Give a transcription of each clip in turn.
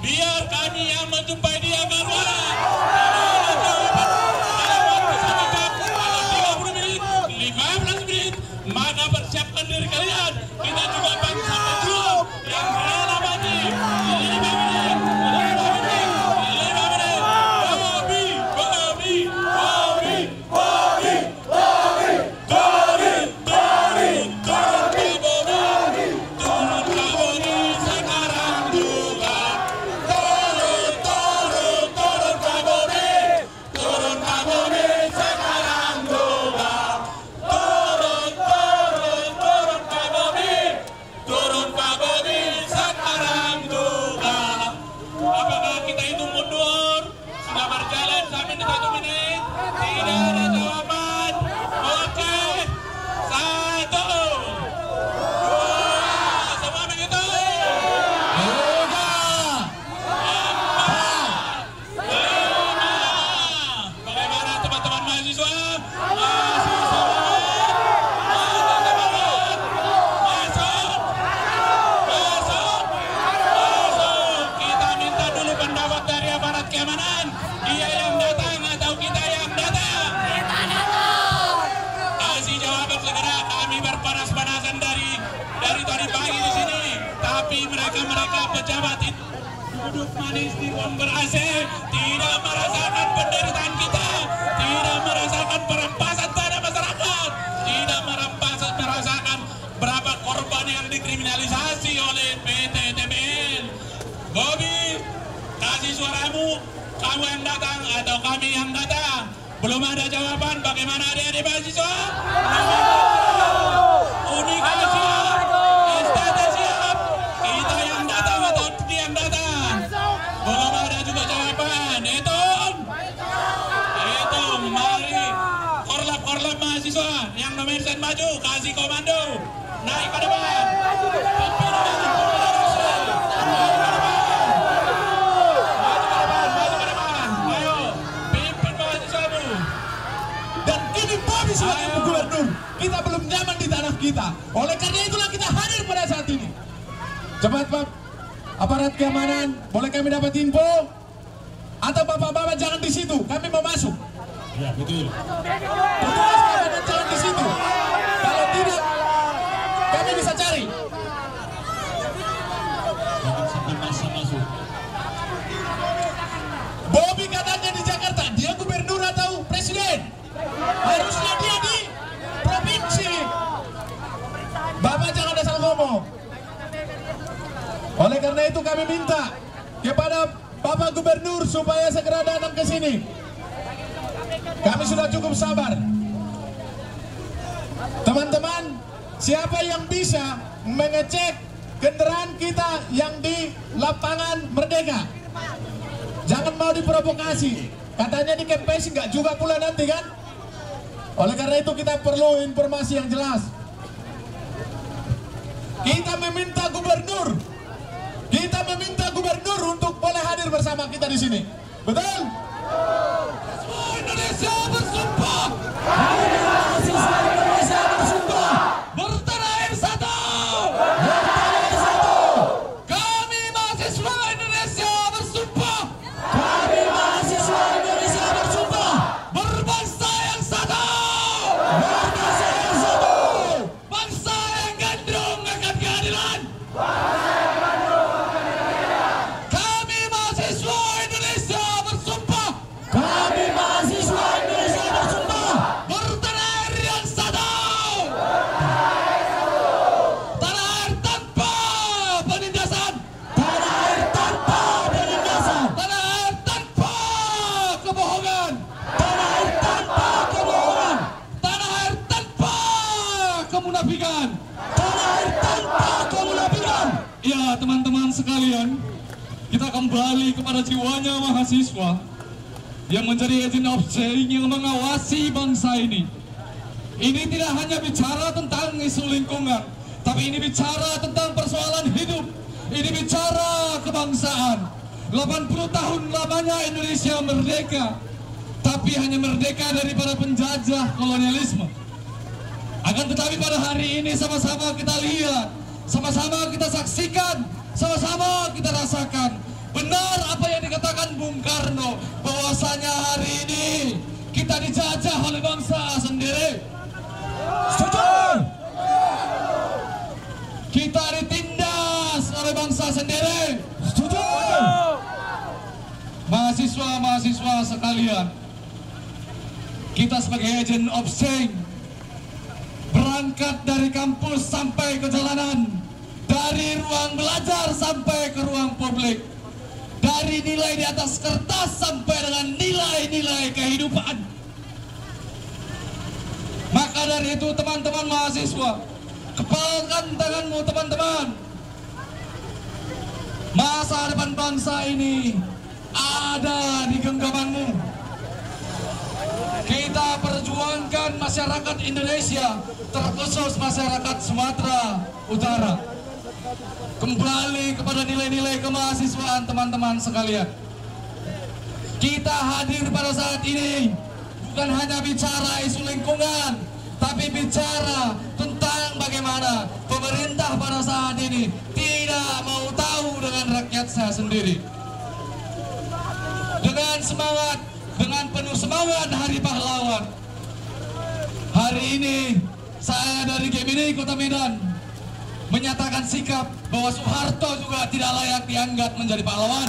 biar kami yang menjumpai dia berdua. Dalam waktu 15 menit, maka persiapkan diri kalian. Kita juga bangsa pejuang yang rela mati. 5 menit. Pejabat itu duduk manis di ruang ber-AC, tidak merasakan penderitaan kita, tidak merasakan perampasan tanah masyarakat, tidak merasakan berapa korban yang dikriminalisasi oleh PT TBN. Bobi, kasih suaramu, kamu yang datang atau kami yang datang. Belum ada jawaban. Bagaimana adik-adik mahasiswa? Unika siap, STT siap, kita yang datang atau dia yang datang? Belum ada juga jawaban. Itu mari korlap mahasiswa yang nomor sen maju, kasih komando, naik ke depan. Sebagai gubernur, kita belum nyaman di tanah kita. Oleh karena itulah kita hadir pada saat ini. Cepat Pak, aparat keamanan, boleh kami dapat info? Atau bapak-bapak jangan di situ, kami mau masuk. Ya betul. Petugas keamanan jangan di situ. Kalau tidak, kami bisa cari. Jangan sampai masa masuk. Bobi katanya di Jakarta, dia gubernur atau presiden? Harusnya dia di provinsi. Bapak jangan asal ngomong. Oleh karena itu kami minta kepada Bapak Gubernur supaya segera datang ke sini. Kami sudah cukup sabar. Teman-teman, siapa yang bisa mengecek kendaraan kita yang di lapangan Merdeka? Jangan mau diprovokasi. Katanya di campaign nggak juga pula nanti kan? Oleh karena itu kita perlu informasi yang jelas. Kita meminta gubernur untuk boleh hadir bersama kita di sini. Betul? Mahasiswa Indonesia bersumpah. Mahasiswa Indonesia bersumpah. Bertanah air satu. Bertanah air satu. Kami mahasiswa Indonesia bersumpah. Kami mahasiswa Indonesia bersumpah. Berbangsa yang satu. Berbangsa yang satu. Bangsa yang gandrung akan keadilan. Kami mahasiswa Indonesia bersumpah. Kami mahasiswa Indonesia bersumpah. Bertanah air yang satu. Tanah air tanpa penindasan. Tanah air tanpa penindasan. Tanah air tanpa kebohongan. Tanah air tanpa kebohongan. Tanah air tanpa kemunafikan. Tanah air tanpa kemunafikan. Ya teman-teman sekalian, kita kembali kepada jiwanya mahasiswa yang menjadi agent of change yang mengawasi bangsa ini. Ini tidak hanya bicara tentang isu lingkungan, tapi ini bicara tentang persoalan hidup. Ini bicara kebangsaan. 80 tahun lamanya Indonesia merdeka, tapi hanya merdeka daripada penjajah kolonialisme. Akan tetapi pada hari ini sama-sama kita lihat, sama-sama kita saksikan, sama-sama kita rasakan benar apa yang dikatakan Bung Karno, bahwasanya hari ini kita dijajah oleh bangsa sendiri. Setuju? Kita ditindas oleh bangsa sendiri. Setuju? Mahasiswa-mahasiswa sekalian, kita sebagai agent of change berangkat dari kampus sampai ke jalanan, dari ruang belajar sampai ke ruang publik, dari nilai di atas kertas sampai dengan nilai-nilai kehidupan. Maka dari itu teman-teman mahasiswa, kepalkan tanganmu teman-teman. Masa depan bangsa ini ada di genggamanmu. Kita perjuangkan masyarakat Indonesia, terkhusus masyarakat Sumatera Utara, kembali kepada nilai-nilai kemahasiswaan teman-teman sekalian. Kita hadir pada saat ini bukan hanya bicara isu lingkungan, tapi bicara tentang bagaimana pemerintah pada saat ini tidak mau tahu dengan rakyatnya sendiri. Dengan semangat, dengan penuh semangat Hari Pahlawan, hari ini saya dari Gemini Kota Medan menyatakan sikap bahwa Soeharto juga tidak layak dianggap menjadi pahlawan.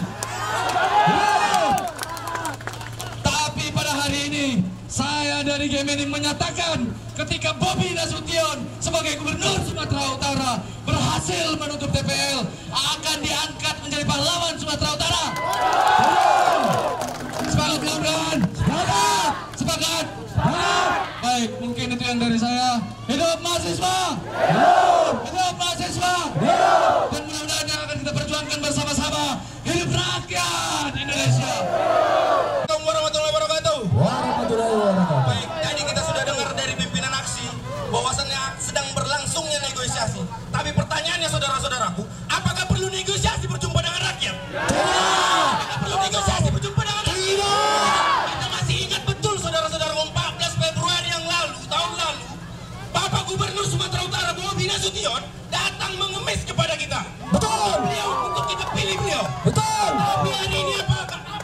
Tapi pada hari ini saya dari Gemini menyatakan ketika Bobi Nasution sebagai Gubernur Sumatera Utara berhasil menutup TPL, akan diangkat menjadi pahlawan Sumatera Utara. Semangat kawan-kawan. Semangat. Semangat. Baik, mungkin itu yang dari saya. Hidup mahasiswa. Hidup mahasiswa. Dan mudah-mudahan yang akan kita perjuangkan bersama-sama. Hidup rakyat Indonesia. Assalamualaikum warahmatullahi wabarakatuh. Warahmatullahi wabarakatuh. Baik, tadi kita sudah dengar dari pimpinan aksi bahwasannya sedang berlangsungnya negosiasi. Tapi pertanyaannya saudara-saudaraku, apakah perlu negosiasi berjumpa dengan rakyat? Apakah perlu negosiasi berjumpa dengan rakyat? Kita masih ingat betul saudara-saudara 14 Februari yang lalu, tahun lalu, Bapak Gubernur Sumatera Utara Bobi Nasution datang mengemis kepada kita. Betul. Beliau untuk kita pilih beliau. Betul. Tapi hari ini apa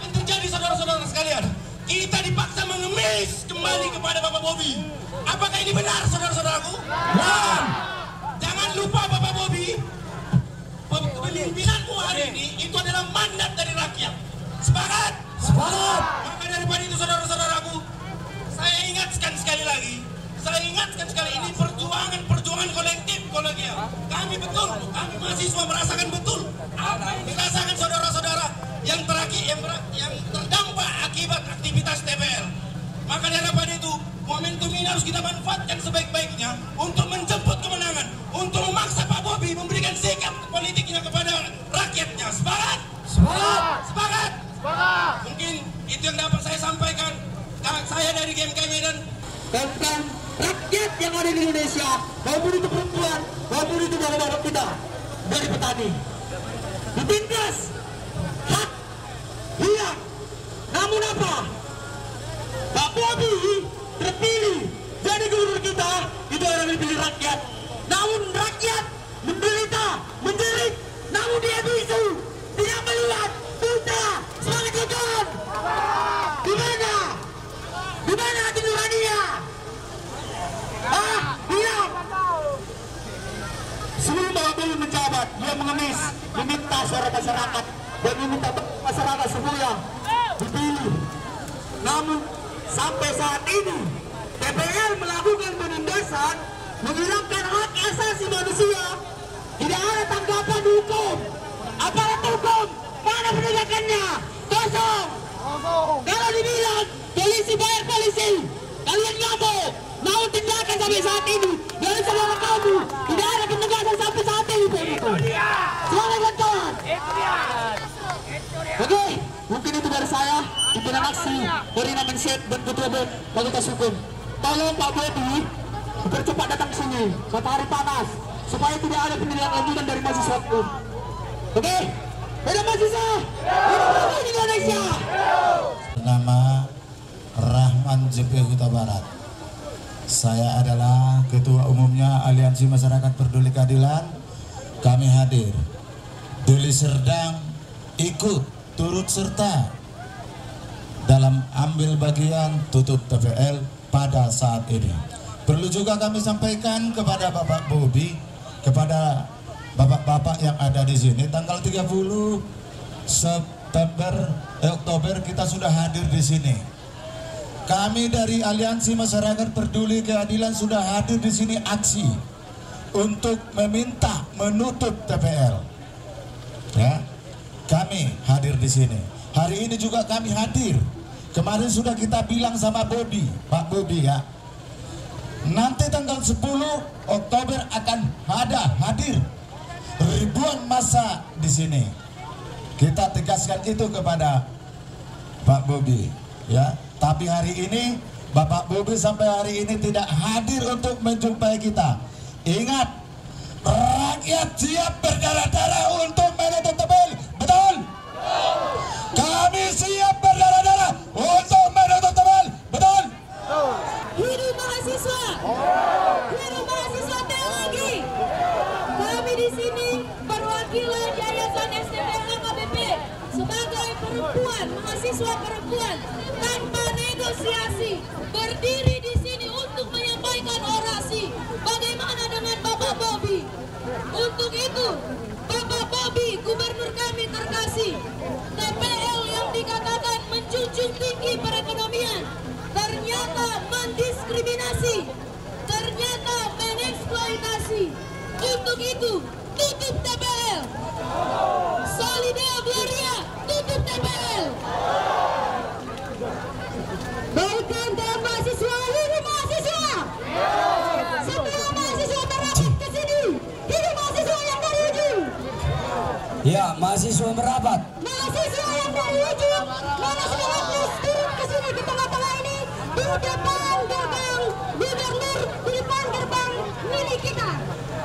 yang terjadi saudara-saudara sekalian? Kita dipaksa mengemis kembali kepada Bapak Bobi. Apakah ini benar saudara-saudaraku? Benar. Jangan lupa Bapak Bobi, kepemimpinanmu hari ini itu adalah mandat dari rakyat. Sepakat? Sepakat. Maka daripada itu saudara-saudaraku, saya ingatkan sekali lagi, ini perjuangan kolektif kolegial. Kami mahasiswa merasakan betul apa yang dirasakan saudara-saudara yang terdampak akibat aktivitas TPL. Maka daripada itu, momentum ini harus kita manfaatkan sebaik-baiknya untuk menjemput kemenangan, untuk memaksa Pak Bobi memberikan sikap politiknya kepada rakyatnya. Sepakat? Sepakat. Sepakat? Sepakat. Mungkin itu yang dapat saya sampaikan. Saya dari GMK Medan. Tentang rakyat yang ada di Indonesia, maupun itu perempuan, maupun itu bapak-bapak kita dari petani, ditindas hak, iya. Namun apa? Pak Bobi terpilih jadi gubernur kita, itu orang yang dipilih rakyat. Namun rakyat menderita, menjerit, namun dia bisu, tidak melihat putra semangat kawan. Di mana? Di mana hati nuraninya? Diam. Sebelum Bapak Bobi menjabat, dia mengemis, meminta suara masyarakat dan meminta masyarakat semua dipilih. Namun sampai saat ini TPL melakukan penindasan, menghilangkan hak asasi manusia, tidak ada tanggapan hukum. Aparat hukum mana penegakannya? Kosong. Kalau dibilang polisi bayar polisi, kalian ngamuk. Mau tindakan sampai saat ini dari saudara kamu, tidak ada penegasan sampai saat ini. Selamat datang. Oke, mungkin itu dari saya, pimpinan aksi dari Namenset dan Ketua Fakultas Hukum. Tolong Pak Bobi percepat datang ke sini, matahari panas, supaya tidak ada penilaian lanjutan dari mahasiswa hukum. Oke, hidup mahasiswa, hidup Indonesia. Nama Rahman JP Huta Barat. Saya adalah Ketua Umumnya Aliansi Masyarakat Peduli Keadilan. Kami hadir. Deli Serdang ikut turut serta dalam ambil bagian tutup TPL pada saat ini. Perlu juga kami sampaikan kepada Bapak Bobi, kepada bapak-bapak yang ada di sini, tanggal 30 Oktober kita sudah hadir di sini. Kami dari Aliansi Masyarakat Peduli Keadilan sudah hadir di sini aksi untuk meminta menutup TPL. Ya, kami hadir di sini. Hari ini juga kami hadir. Kemarin sudah kita bilang sama Bobi, Pak Bobi ya. Nanti tanggal 10 Oktober akan hadir ribuan massa di sini. Kita tegaskan itu kepada Pak Bobi, ya. Tapi hari ini Bapak Bobi sampai hari ini tidak hadir untuk menjumpai kita. Ingat, rakyat siap berdarah-darah untuk menutup TPL, betul? Kami siap berdarah-darah untuk menutup TPL, betul? Hidup mahasiswa! Hidup mahasiswa lagi. Kami di sini perwakilan Yayasan STPH KBP sebagai perempuan, mahasiswa perempuan tanpa negosiasi berdiri di sini untuk menyampaikan orasi. Bagaimana dengan Bapak Bobi? Untuk itu, Bapak Bobi, Gubernur kami terkasih, TPL yang dikatakan menjunjung tinggi perekonomian ternyata mendiskriminasi, ternyata mengeksploitasi. Untuk itu, tutup TPL. Solideo Gloria, tutup TPL. Baikkan dalam mahasiswa, hidup mahasiswa. Semua mahasiswa merapat ke sini. Hidup mahasiswa yang dari ujung. Ya, mahasiswa merapat. Mahasiswa yang dari ujung, mana semangatnya turun ke sini di tengah-tengah ini, di depan gerbang gubernur, di depan gerbang milik kita.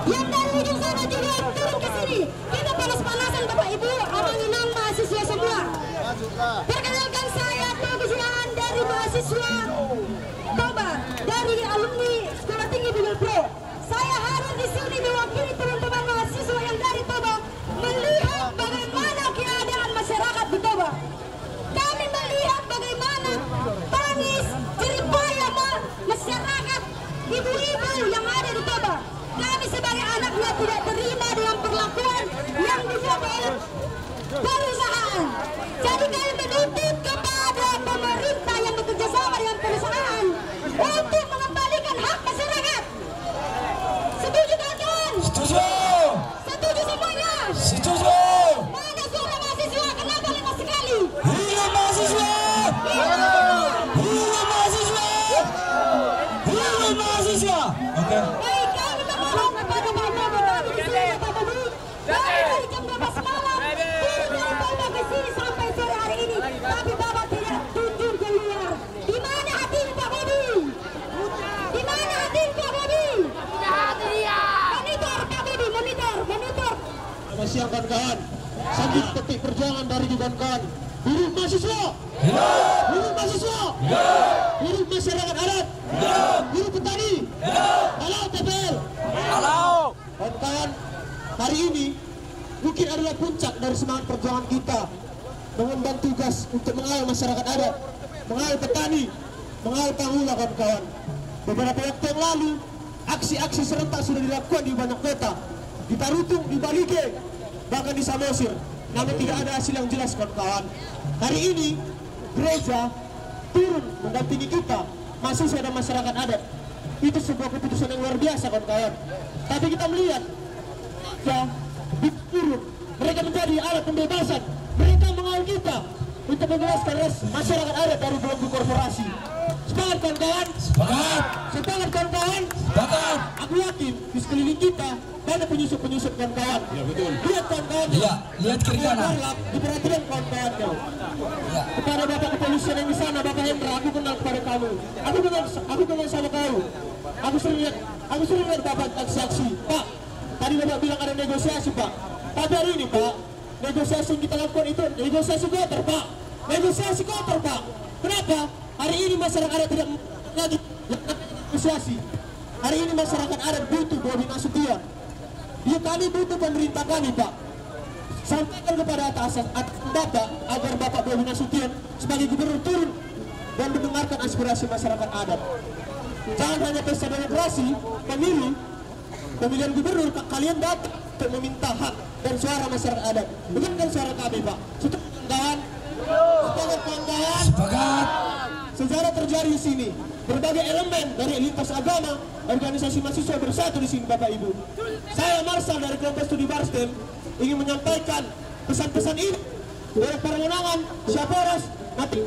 Yang dari ujung sana juga turun ke sini. Kita panas-panasan Bapak Ibu, abang-inang mahasiswa semua. Perkenalkan saya Togusian dari mahasiswa Toba, dari alumni Sekolah Tinggi Bidul Pro. Saya hadir di sini mewakili teman-teman mahasiswa yang dari Toba melihat bagaimana keadaan masyarakat di Toba. Kami melihat bagaimana tangis, jeripaya masyarakat ibu-ibu yang ada di Toba. Kami sebagai anaknya tidak terima dengan perlakuan yang dibuat oleh perusahaan. Jadi kami menuntut kepada pemerintah yang bekerja sama dengan perusahaan untuk mengembalikan hak masyarakat. Setuju kawan? Setuju. Setuju semuanya? Setuju. Mana suara mahasiswa? Kenapa lama sekali? Hidup mahasiswa. Hidup mahasiswa. Hidup mahasiswa. Oke. Baik, kami memohon kepada Pak Bobi, kami di sini Pak Bobi. Kami dari jam 12 malam turun Bapak ke sini sampai sore hari ini. Tapi Bapak tidak tunjuk keluar. Di mana hati Pak Bobi? Di mana hati Pak Bobi? Monitor Pak Bobi, monitor. Selamat siang kawan-kawan. Sambil petik perjuangan dari kawan-kawan. Hidup mahasiswa. Hidup mahasiswa. Hidup masyarakat adat. Hidup petani. Halau TPL. Kawan-kawan, hari ini mungkin adalah puncak dari semangat perjuangan kita mengemban tugas untuk mengawal masyarakat adat, mengawal petani, mengawal penghula kawan-kawan. Beberapa waktu yang lalu, aksi-aksi serentak sudah dilakukan di banyak kota, di Tarutung, di Balige, bahkan di Samosir. Namun tidak ada hasil yang jelas kawan-kawan. Hari ini gereja turun mendampingi kita, mahasiswa dan masyarakat adat. Itu sebuah keputusan yang luar biasa kawan-kawan. Tapi kita melihat ya, turun, mereka menjadi alat pembebasan. Mereka mengawal kita untuk membebaskan masyarakat adat dari belenggu korporasi. Semangat kawan-kawan. Semangat. Semangat kawan-kawan. Semangat. Aku yakin di sekeliling kita banyak penyusup-penyusup kawan-kawan. Ya betul. Lihat kawan-kawan. Iya, lihat kiri kanan. Di perhatian kawan-kawan. Ya. Kepada Bapak Kepolisian yang di sana, Bapak Hendra, aku kenal kepada kamu. Aku kenal sama kamu. Aku sering lihat Bapak aksi-aksi. Pak, tadi Bapak bilang ada negosiasi, Pak. Tapi hari ini, Pak, negosiasi yang kita lakukan itu negosiasi kotor, Pak. Negosiasi kotor, Pak. Kenapa? Hari ini masyarakat adat tidak lagi negosiasi. Hari ini masyarakat adat butuh Bobi Nasution. Ya, kami butuh pemerintah kami, Pak. sampaikan kepada atasan Bapak agar Bapak Bobi Nasution sebagai gubernur turun dan mendengarkan aspirasi masyarakat adat. Jangan hanya pesta demokrasi, pemilihan gubernur, kalian datang untuk meminta hak dan suara masyarakat adat. Bukan suara kami, Pak. Sepakat kawan? Sepakat. Sejarah terjadi di sini. Berbagai elemen dari lintas agama, organisasi mahasiswa bersatu di sini, Bapak Ibu. Saya Marsal dari kelompok studi Barstem ingin menyampaikan pesan-pesan ini dari Paranggonangan, Siaporas, Mati,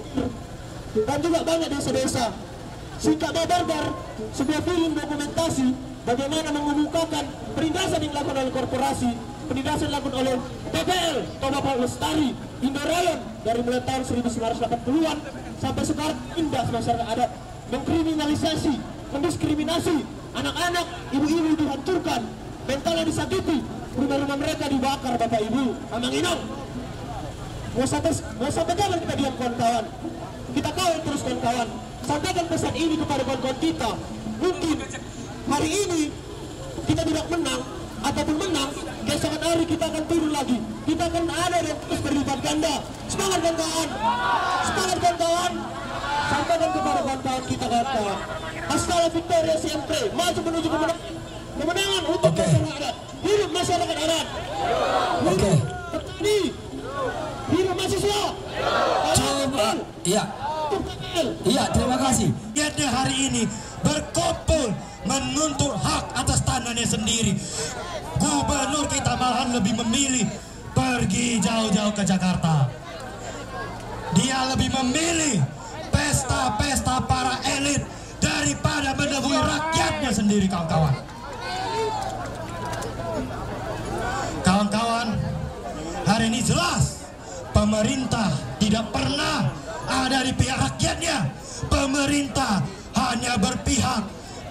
dan juga banyak desa-desa. Sikap Babargar, sebuah film dokumentasi bagaimana mengumumkakan penindasan yang dilakukan oleh korporasi, penindasan dilakukan oleh PPL, Tobacco Lestari, Indorayon dari mulai tahun 1980-an sampai sekarang indah masyarakat adat, mengkriminalisasi, mendiskriminasi anak-anak, ibu-ibu dihancurkan, mentalnya disakiti, rumah-rumah mereka dibakar, Bapak Ibu. Amang Inong, mau sampai kapan kita diam, kawan-kawan? Kita kawal terus, kawan-kawan. Sampaikan pesan ini kepada kawan-kawan kita. Mungkin hari ini kita tidak menang ataupun menang, keesokan hari kita akan turun lagi. Kita akan ada dan terus berlipat ganda. Semangat, kawan-kawan. Semangat, kawan-kawan. Sampaikan kepada kawan-kawan kita, kawan-kawan. Hasta Victoria siempre. Maju menuju kemenangan untuk masyarakat adat. Hidup masyarakat adat. Hidup petani. Hidup mahasiswa. Coba. Iya, terima kasih. Rakyatnya hari ini berkumpul menuntut hak atas tanahnya sendiri. Gubernur kita malahan lebih memilih pergi jauh-jauh ke Jakarta. Dia lebih memilih pesta-pesta para elit daripada menemui rakyatnya sendiri, kawan-kawan. Kawan-kawan, hari ini jelas pemerintah tidak pernah ada di pihak rakyatnya. Pemerintah hanya berpihak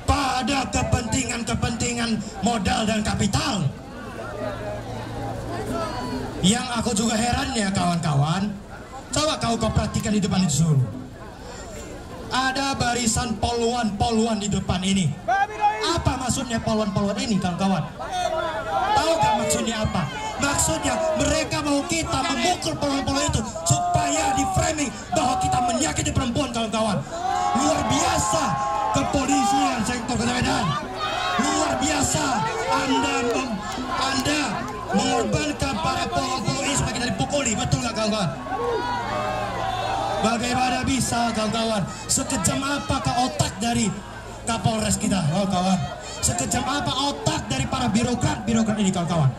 pada kepentingan-kepentingan modal dan kapital. Yang aku juga heran ya, kawan-kawan, coba kau perhatikan di depan itu dulu. Ada barisan poluan-poluan di depan ini. Apa maksudnya poluan-poluan ini, kawan-kawan? Tahu gak maksudnya apa? Maksudnya mereka mau kita memukul poluan-poluan itu supaya di framing bahwa kita menyakiti perempuan, kawan-kawan. Luar biasa kepolisian sektor Kota Medan. Luar biasa Anda mengorbankan para poluan-poluan ini supaya kita dipukuli. Betul gak, kawan-kawan? Bagaimana bisa, kawan-kawan? Sekejam apakah otak dari Kapolres kita, kawan-kawan? Sekejam apa otak dari para birokrat ini, kawan-kawan?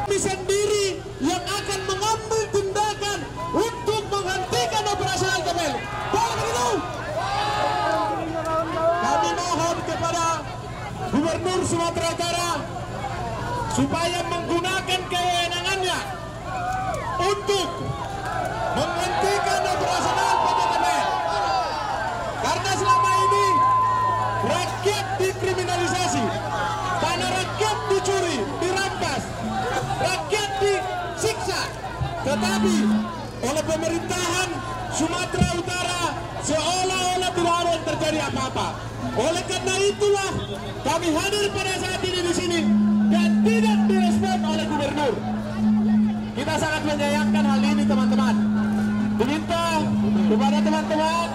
Kami sendiri yang akan mengambil tindakan untuk menghentikan operasional KPL. Boleh begitu? Kami mohon kepada Gubernur Sumatera Utara supaya menggunakan kewenangannya untuk menghentikan operasional KPL. Karena selama ini rakyat dikriminalisasi, tanah rakyat dicuri, dirampas, rakyat disiksa, tetapi oleh pemerintahan Sumatera Utara seolah-olah tidak ada yang terjadi apa-apa. Oleh karena itulah kami hadir pada saat ini di sini dan tidak direspon oleh gubernur. Kita sangat menyayangkan hal ini, teman-teman. Diminta kepada teman-teman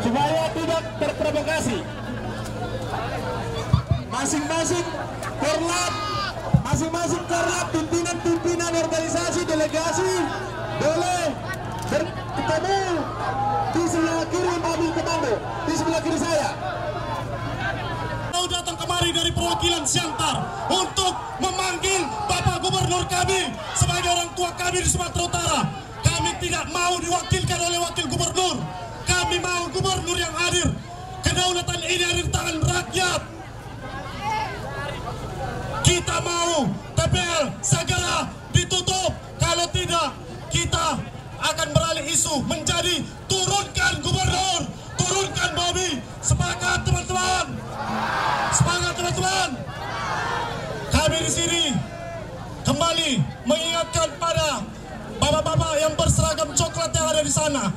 supaya tidak terprovokasi. Masing-masing korlap, pimpinan organisasi, delegasi boleh bertemu di sebelah kiri mobil komando, di sebelah kiri saya. Kau datang kemari dari perwakilan Siantar untuk memanggil Bapak Gubernur kami sebagai orang tua kami di Sumatera Utara. Kami tidak mau diwakilkan oleh wakil gubernur. Kami mau gubernur yang hadir. Kedaulatan ini ada di tangan rakyat. Kita mau TPL segera ditutup. Kalau tidak, kita akan beralih isu menjadi turunkan gubernur, turunkan Bobi. Sepakat, teman-teman. Semangat, teman-teman. Kami di sini kembali mengingatkan pada bapak-bapak yang berseragam coklat yang ada di sana.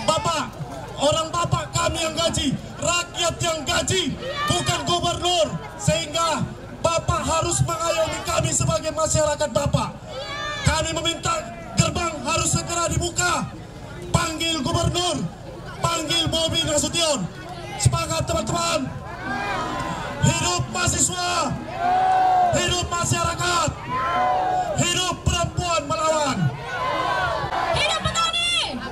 Bapak, orang bapak kami yang gaji, rakyat yang gaji, bukan gubernur. Sehingga Bapak harus mengayomi kami sebagai masyarakat Bapak. Kami meminta gerbang harus segera dibuka. Panggil gubernur, panggil Bobi Nasution. Sepakat teman-teman. Hidup mahasiswa, hidup masyarakat, hidup perempuan melawan. Hidup petani.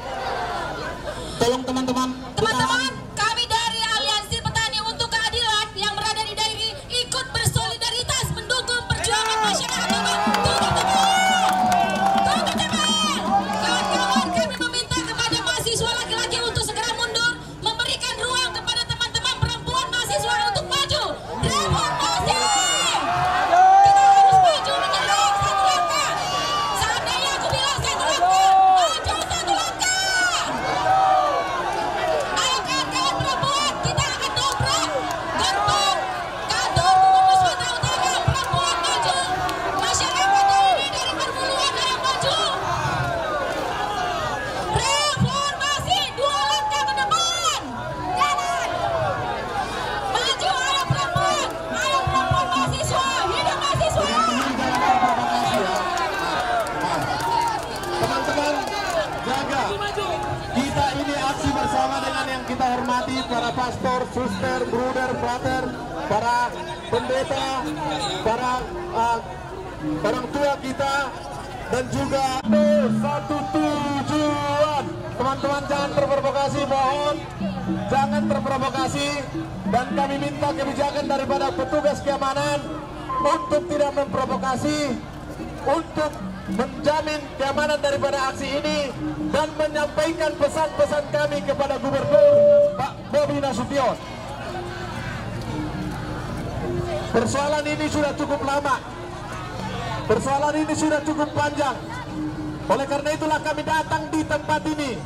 Tolong teman-teman. Teman-teman, kami dari Aliansi Petani untuk Keadilan yang berada di Dairi ikut bersolidaritas mendukung perjuangan masyarakat. Kawan-kawan, kami meminta kepada mahasiswa laki-laki untuk segera mundur, memberikan ruang kepada teman-teman perempuan mahasiswa untuk maju. Reformasi! Kita harus maju menyerang satu langkah. Seandainya aku bilang satu langkah, maju satu langkah. Ayo kawan-kawan perempuan, kita akan dobrak gerbang kantor Gubernur Sumatera Utara. Perempuan maju, masyarakat Dairi dari perpuluhan ayo maju. Reformasi, 2 langkah ke depan. Jalan. Maju, ayo perempuan mahasiswa, hidup mahasiswa. Teman-teman, jaga. Kita ini aksi bersama dengan yang kita hormati para pastor, suster, bruder, brother, para pendeta, para orang tua kita, dan juga satu tujuan. Teman-teman jangan terprovokasi, mohon jangan terprovokasi, dan kami minta kebijakan daripada petugas keamanan untuk tidak memprovokasi, untuk menjamin keamanan daripada aksi ini dan menyampaikan pesan-pesan kami kepada Gubernur Pak Bobi Nasution. Persoalan ini sudah cukup lama, persoalan ini sudah cukup panjang. Oleh karena itulah kami datang di tempat ini,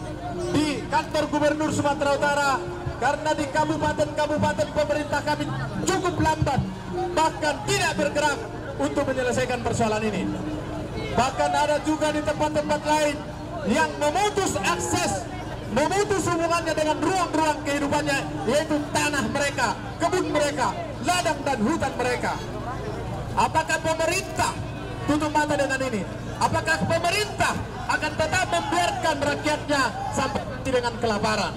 di kantor Gubernur Sumatera Utara, karena di kabupaten-kabupaten pemerintah kami cukup lambat, bahkan tidak bergerak untuk menyelesaikan persoalan ini. Bahkan ada juga di tempat-tempat lain yang memutus akses, memutus hubungannya dengan ruang-ruang kehidupannya, yaitu tanah mereka, kebun mereka, ladang dan hutan mereka. Apakah pemerintah tutup mata dengan ini? Apakah pemerintah akan tetap membiarkan rakyatnya sampai dengan kelaparan?